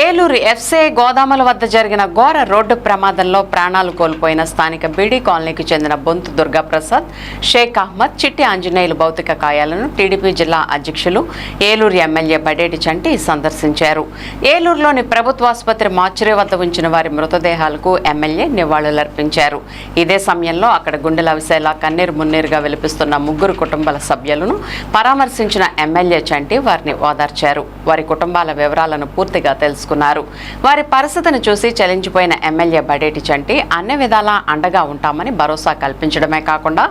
Eluru FC గోదాముల వద్ద జరిగిన ఘోర రోడ్డు ప్రమాదంలో ప్రాణాలు కోల్పోయిన స్థానిక బీడీ కాలనీకి చెందిన బొంతు దుర్గాప్రసాద్, షేక్ అహ్మద్, చిట్టి ఆంజనేయులు భౌతిక కాయాలను టీడీపీ జిల్లా అధ్యక్షులు ఏలూరు ఎమ్మెల్యే బడేటి చంటి సందర్శించారు. ఏలూరులోని ప్రభుత్వాసుపత్రి మార్చురీ వద్ద ఉంచిన వారి మృతదేహాలకు ఎమ్మెల్యే నివాళులర్పించారు. ఇదే సమయంలో అక్కడ గుండెల విశాల కన్నీరు మున్నీరుగా వెలిపిస్తున్న ముగ్గురు కుటుంబాల సభ్యులను పరామర్శించిన ఎమ్మెల్యే చంటి వారిని ఓదార్చారు. వారి కుటుంబాల వివరాలను పూర్తిగా తెలుసుకున్నారు. వారి పరిస్థితిని చూసి చలించిపోయిన ఎమ్మెల్యే బడేటి చంటి అన్ని విధాలా అండగా ఉంటామని భరోసా కల్పించడమే కాకుండా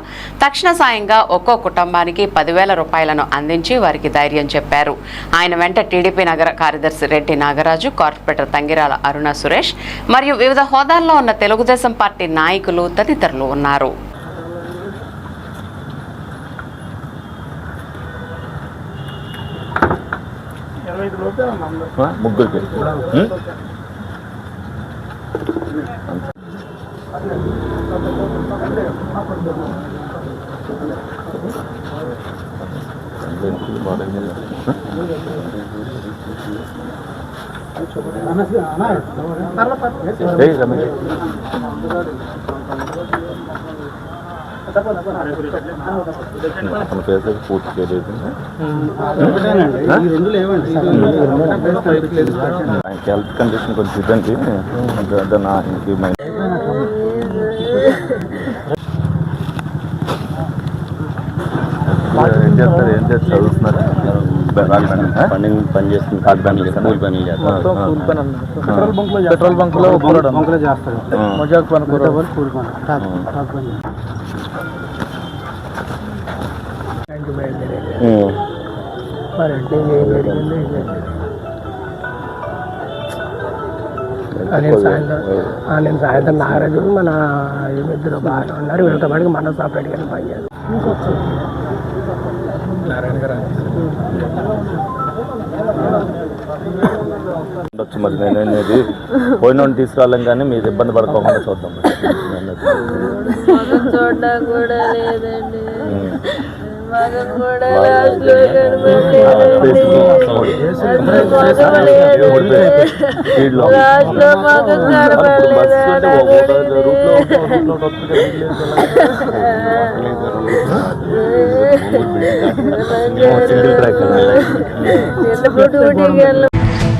తక్షణ సాయంగా ఒక్కో కుటుంబానికి 10,000 రూపాయలను అందించి వారికి ధైర్యం చెప్పారు. ఆయన వెంట టీడీపీ నగర కార్యదర్శి రెడ్డి నాగరాజు, కార్పొరేటర్ తంగిరాల అరుణ సురేష్ మరియు వివిధ హోదాల్లో ఉన్న తెలుగుదేశం పార్టీ నాయకులు తదితరులు ఉన్నారు. ముగ్గురికి అతని పేరు పూర్తి చేయలేదు. ఆయనకి హెల్త్ కండిషన్ కొంచెం ఇదండి. ఏం చేస్తారు చదువుతున్నారు? పని చేస్తుంది. పెట్రోల్ బంక్ లో చేస్తారు. మజాక్ పని నేను సాయంత్రం నాగరాజు మన ఇద్దరు బాగా ఉన్నారు. వీళ్ళతో పాటు మన సపరేట్గా పనిచేయాలి. నారాయణ గారు ఉండొచ్చు. మరి నేనేది పోయిన తీసుకురాలేం కానీ మీరు ఇబ్బంది పడుకోకుండా చూద్దాం. చూడడం కూడా లేదండి. Single track